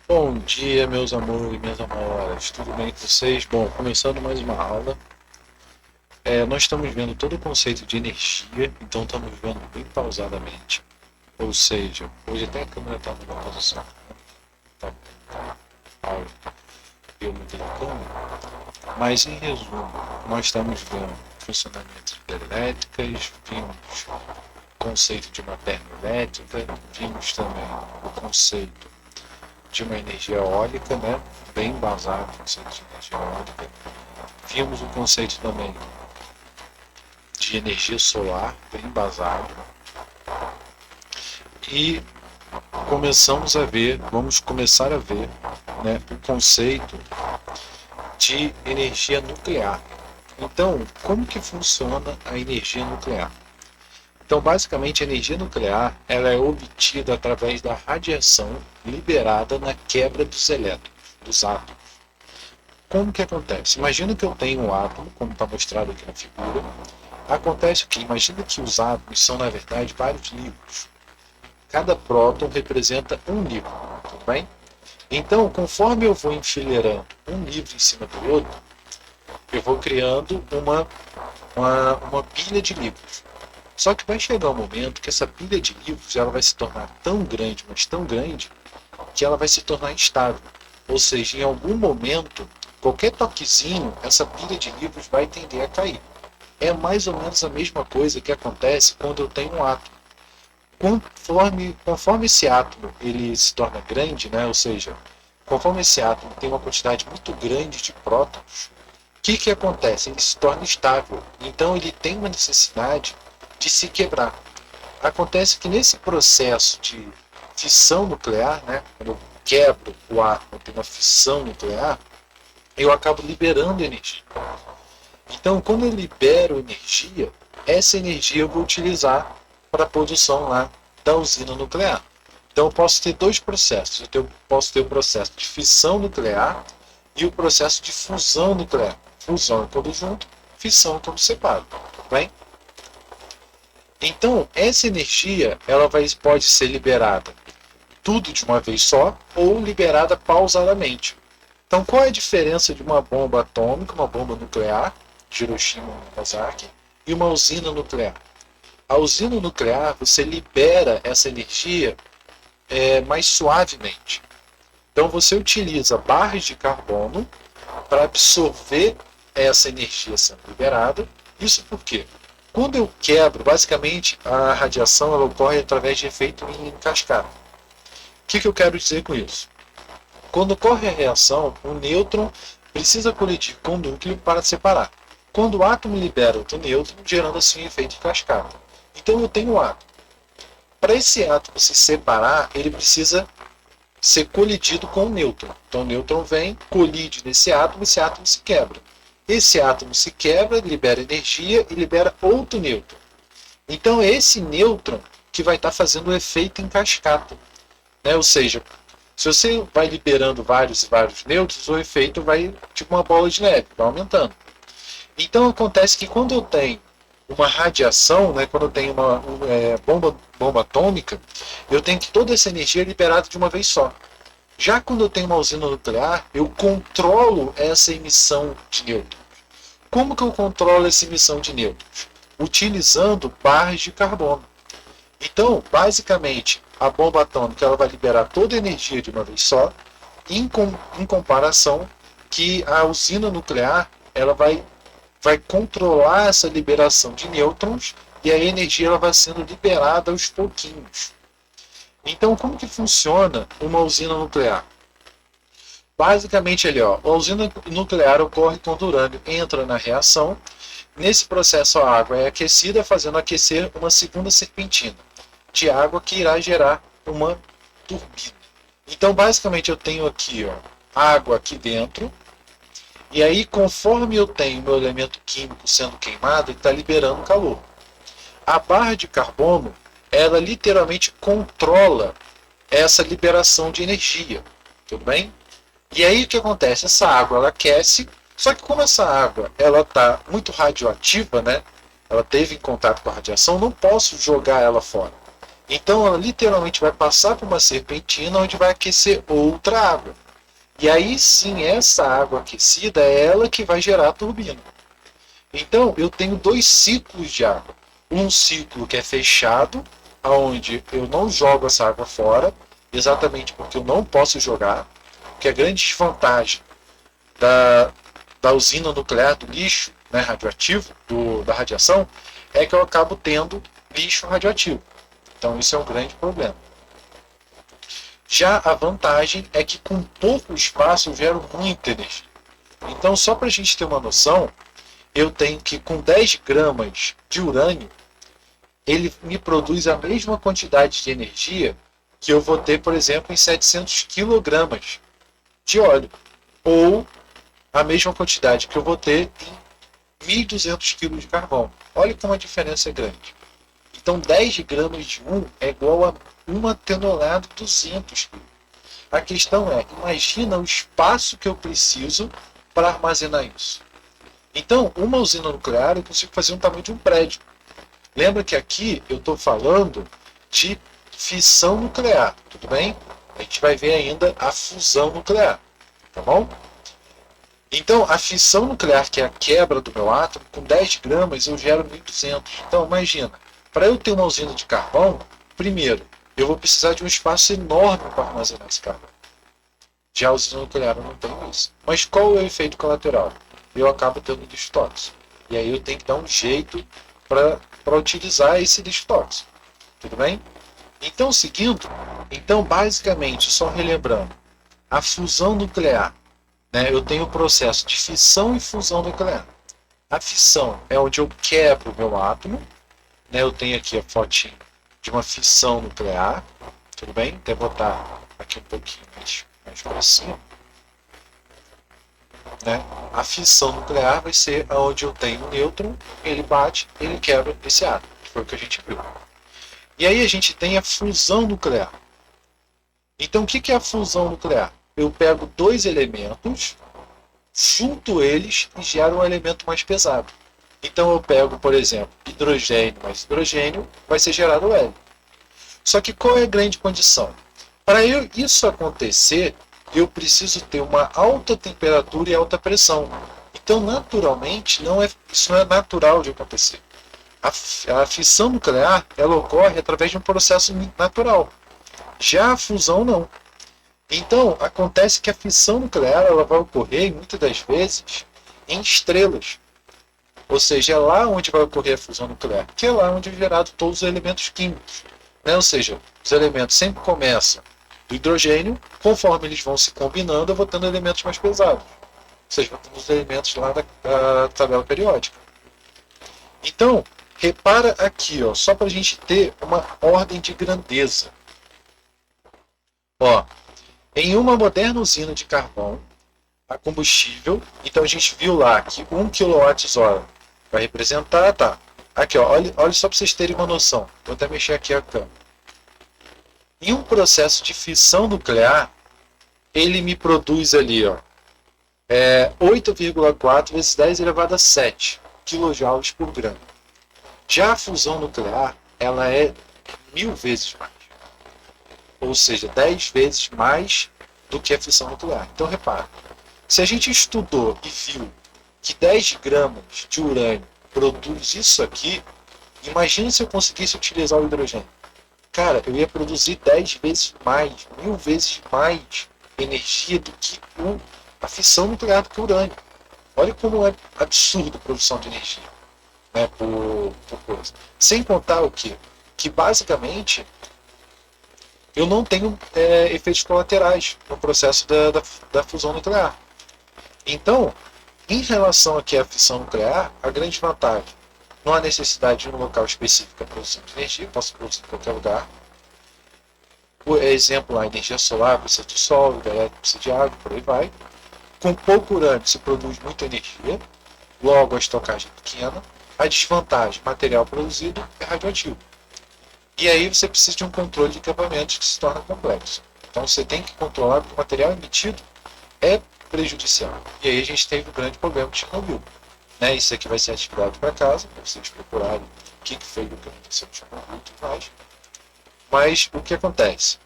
Bom dia, meus amores e minhas amoras, tudo bem com vocês? Bom, começando mais uma aula, nós estamos vendo todo o conceito de energia, então estamos vendo bem pausadamente, ou seja, hoje até a câmera está numa posição, tá, áudio, eu mudei a câmera, mas em resumo, nós estamos vendo funcionamento de elétricas, vimos o conceito de uma termoelétrica, vimos também o conceito de uma energia eólica, né? Bem embasado o conceito de energia eólica. Vimos o conceito também de energia solar, bem embasado. E vamos começar a ver, né, o conceito de energia nuclear. Então, como que funciona a energia nuclear? Então, basicamente, a energia nuclear ela é obtida através da radiação liberada na quebra dos elétrons, dos átomos. Como que acontece? Imagina que eu tenho um átomo, como está mostrado aqui na figura. Acontece que, imagina que os átomos são, na verdade, vários livros. Cada próton representa um livro, tudo bem? Então, conforme eu vou enfileirando um livro em cima do outro, eu vou criando uma pilha de livros. Só que vai chegar um momento que essa pilha de livros ela vai se tornar tão grande, mas tão grande, que ela vai se tornar instável. Ou seja, em algum momento, qualquer toquezinho, essa pilha de livros vai tender a cair. É mais ou menos a mesma coisa que acontece quando eu tenho um átomo. Conforme esse átomo ele se torna grande, né? Ou seja, conforme esse átomo tem uma quantidade muito grande de prótons, o que acontece? Ele se torna estável. Então ele tem uma necessidade de se quebrar. Acontece que nesse processo de fissão nuclear, né, quando eu quebro o átomo, tem uma fissão nuclear, eu acabo liberando energia. Então, quando eu libero energia, essa energia eu vou utilizar para a produção lá da usina nuclear. Então, eu posso ter dois processos. Eu posso ter o processo de fissão nuclear e o processo de fusão nuclear. Fusão é quando junto, fissão é quando separo. Tudo bem? Então, essa energia pode ser liberada tudo de uma vez só ou liberada pausadamente. Então, qual é a diferença de uma bomba atômica, uma bomba nuclear, de Hiroshima e Nagasaki, e uma usina nuclear? A usina nuclear, você libera essa energia mais suavemente. Então, você utiliza barras de carbono para absorver essa energia sendo liberada. Isso por quê? Quando eu quebro, basicamente a radiação ela ocorre através de efeito em cascata. O que eu quero dizer com isso? Quando ocorre a reação, o nêutron precisa colidir com o núcleo para separar. Quando o átomo libera outro nêutron, gerando assim um efeito em cascata. Então eu tenho um átomo. Para esse átomo se separar, ele precisa ser colidido com o nêutron. Então o nêutron vem, colide nesse átomo e esse átomo se quebra. Esse átomo se quebra, libera energia e libera outro nêutron. Então é esse nêutron que vai estar fazendo o efeito em cascata. Né? Ou seja, se você vai liberando vários e vários nêutrons, o efeito vai tipo uma bola de neve, vai aumentando. Então acontece que quando eu tenho uma radiação, né, quando eu tenho uma bomba atômica, eu tenho que toda essa energia é liberada de uma vez só. Já quando eu tenho uma usina nuclear, eu controlo essa emissão de nêutrons. Como que eu controlo essa emissão de nêutrons? Utilizando barras de carbono. Então, basicamente, a bomba atômica ela vai liberar toda a energia de uma vez só, em comparação que a usina nuclear ela vai controlar essa liberação de nêutrons e a energia ela vai sendo liberada aos pouquinhos. Então, como que funciona uma usina nuclear? Basicamente, a usina nuclear ocorre quando o urânio entra na reação. Nesse processo, a água é aquecida, fazendo aquecer uma segunda serpentina de água que irá gerar uma turbina. Então, basicamente, eu tenho aqui água aqui dentro, e aí, conforme eu tenho meu elemento químico sendo queimado, ele está liberando calor. A barra de carbono, ela literalmente controla essa liberação de energia. Tudo bem? E aí o que acontece? Essa água ela aquece, só que como essa água ela está muito radioativa, né? Ela teve em contato com a radiação, não posso jogar ela fora. Então ela literalmente vai passar por uma serpentina onde vai aquecer outra água. E aí sim, essa água aquecida é ela que vai gerar a turbina. Então eu tenho dois ciclos de água. Um ciclo que é fechado, onde eu não jogo essa água fora, exatamente porque eu não posso jogar, que a grande desvantagem da, da usina nuclear, do lixo, né, radioativo, da radiação, é que eu acabo tendo lixo radioativo. Então isso é um grande problema. Já a vantagem é que com pouco espaço eu gero muita energia. Então, só para a gente ter uma noção, eu tenho que com 10 gramas de urânio, ele me produz a mesma quantidade de energia que eu vou ter, por exemplo, em 700 quilogramas de óleo. Ou a mesma quantidade que eu vou ter em 1.200 quilos de carvão. Olha como a diferença é grande. Então 10 gramas de um é igual a uma tonelada e 200 quilos. A questão é, imagina o espaço que eu preciso para armazenar isso. Então, uma usina nuclear eu consigo fazer um tamanho de um prédio. Lembra que aqui eu estou falando de fissão nuclear, tudo bem? A gente vai ver ainda a fusão nuclear, tá bom? Então, a fissão nuclear, que é a quebra do meu átomo, com 10 gramas eu gero 1.200. Então, imagina, para eu ter uma usina de carvão, primeiro, eu vou precisar de um espaço enorme para armazenar esse carvão. Já a usina nuclear eu não tenho isso. Mas qual é o efeito colateral? Eu acabo tendo lixo tóxico. E aí eu tenho que dar um jeito para utilizar esse lixo tóxico. Tudo bem? Então, seguindo, então basicamente, só relembrando, a fusão nuclear, né, eu tenho o processo de fissão e fusão nuclear. A fissão é onde eu quebro o meu átomo, né, eu tenho aqui a fotinha de uma fissão nuclear, tudo bem? Até botar aqui um pouquinho mais para cima. Né? A fissão nuclear vai ser onde eu tenho um nêutron, ele bate, ele quebra esse átomo, que foi o que a gente viu. E aí a gente tem a fusão nuclear. Então o que é a fusão nuclear? Eu pego dois elementos, junto eles e gero um elemento mais pesado. Então eu pego, por exemplo, hidrogênio mais hidrogênio, vai ser gerado hélio. Só que qual é a grande condição? Para isso acontecer, eu preciso ter uma alta temperatura e alta pressão. Então, naturalmente, isso não é natural de acontecer. A fissão nuclear ela ocorre através de um processo natural. Já a fusão, não. Então, acontece que a fissão nuclear ela vai ocorrer, muitas das vezes, em estrelas. Ou seja, é lá onde vai ocorrer a fusão nuclear, que é lá onde é gerado todos os elementos químicos. Né? Ou seja, os elementos sempre começam do hidrogênio, conforme eles vão se combinando, eu vou tendo elementos mais pesados. Ou seja, vou tendo os elementos lá da tabela periódica. Então, repara aqui, ó, só para a gente ter uma ordem de grandeza. Ó, em uma moderna usina de carvão, a combustível, então a gente viu lá que 1 kWh vai representar, tá? Aqui, ó, olha só para vocês terem uma noção. Vou até mexer aqui a câmera. Em um processo de fissão nuclear, ele me produz ali, ó, 8,4 vezes 10 elevado a 7 kJ por grama. Já a fusão nuclear, ela é 1000 vezes mais. Ou seja, 10 vezes mais do que a fissão nuclear. Então, repara, se a gente estudou e viu que 10 gramas de urânio produz isso aqui, imagina se eu conseguisse utilizar o hidrogênio. Cara, eu ia produzir 10 vezes mais, 1000 vezes mais energia do que a fissão nuclear do que o urânio. Olha como é absurdo a produção de energia, né, por coisa. Sem contar o quê? Que basicamente eu não tenho efeitos colaterais no processo da fusão nuclear. Então, em relação aqui à fissão nuclear, a grande vantagem, não há necessidade de um local específico para produção de energia, posso produzir em qualquer lugar. Por exemplo, a energia solar precisa de sol, elétrico precisa de água, por aí vai. Com pouco urânio se produz muita energia, logo a estocagem é pequena. A desvantagem, material produzido é radioativo. E aí você precisa de um controle de equipamentos que se torna complexo. Então você tem que controlar porque o material emitido é prejudicial. E aí a gente teve um grande problema de Chernobyl. Né? Isso aqui vai ser atividade para casa, para vocês procurarem o que foi o que aconteceu em Chernobyl e tudo mais. Mas o que acontece?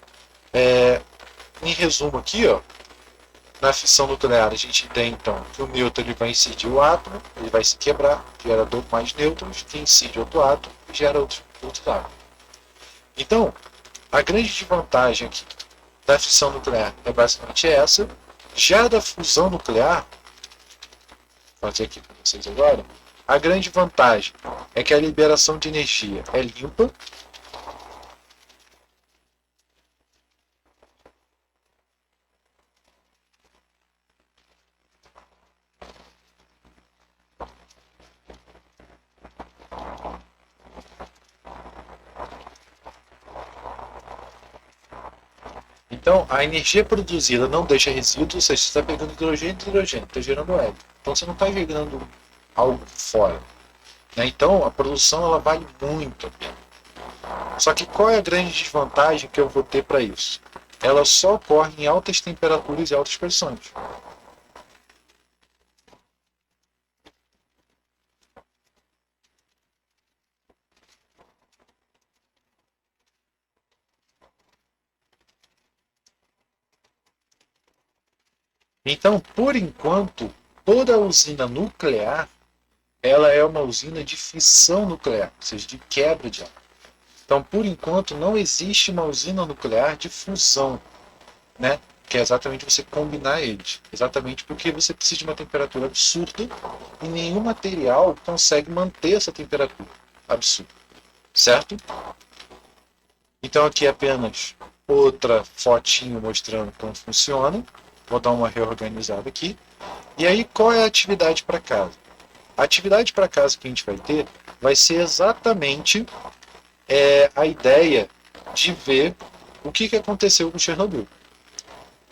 Em resumo aqui, ó, na fissão nuclear a gente tem então que o nêutron ele vai incidir o átomo, ele vai se quebrar, gera mais nêutrons, que incide outro átomo e gera outros átomos. Então, a grande desvantagem aqui da fissão nuclear é basicamente essa. Já da fusão nuclear, vou fazer aqui para vocês agora, a grande vantagem é que a liberação de energia é limpa. Então, a energia produzida não deixa resíduos, ou seja, você está pegando hidrogênio e hidrogênio, está gerando hélio. Então, você não está gerando algo fora. Né? Então, a produção ela vale muito a pena. Só que qual é a grande desvantagem que eu vou ter para isso? Ela só ocorre em altas temperaturas e altas pressões. Então, por enquanto, toda usina nuclear ela é uma usina de fissão nuclear, ou seja, de quebra de átomo. Então, por enquanto, não existe uma usina nuclear de fusão, né? Que é exatamente você combinar eles. Exatamente porque você precisa de uma temperatura absurda e nenhum material consegue manter essa temperatura absurda, certo? Então, aqui é apenas outra fotinho mostrando como funciona. Vou dar uma reorganizada aqui. E aí, qual é a atividade para casa? A atividade para casa que a gente vai ter vai ser exatamente a ideia de ver o que aconteceu com Chernobyl.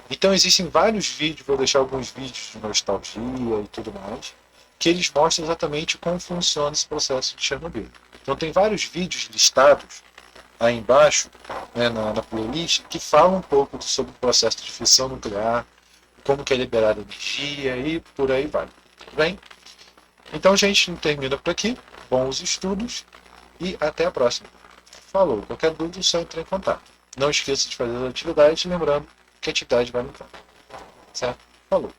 Então existem vários vídeos, vou deixar alguns vídeos de nostalgia e tudo mais, que eles mostram exatamente como funciona esse processo de Chernobyl. Então tem vários vídeos listados aí embaixo, né, na playlist, que falam um pouco sobre o processo de fissão nuclear, como que é liberada energia e por aí vai. Tudo bem? Então a gente termina por aqui. Bons estudos e até a próxima. Falou. Qualquer dúvida é só entrar em contato. Não esqueça de fazer as atividades, lembrando que a atividade vai no campo. Certo? Falou.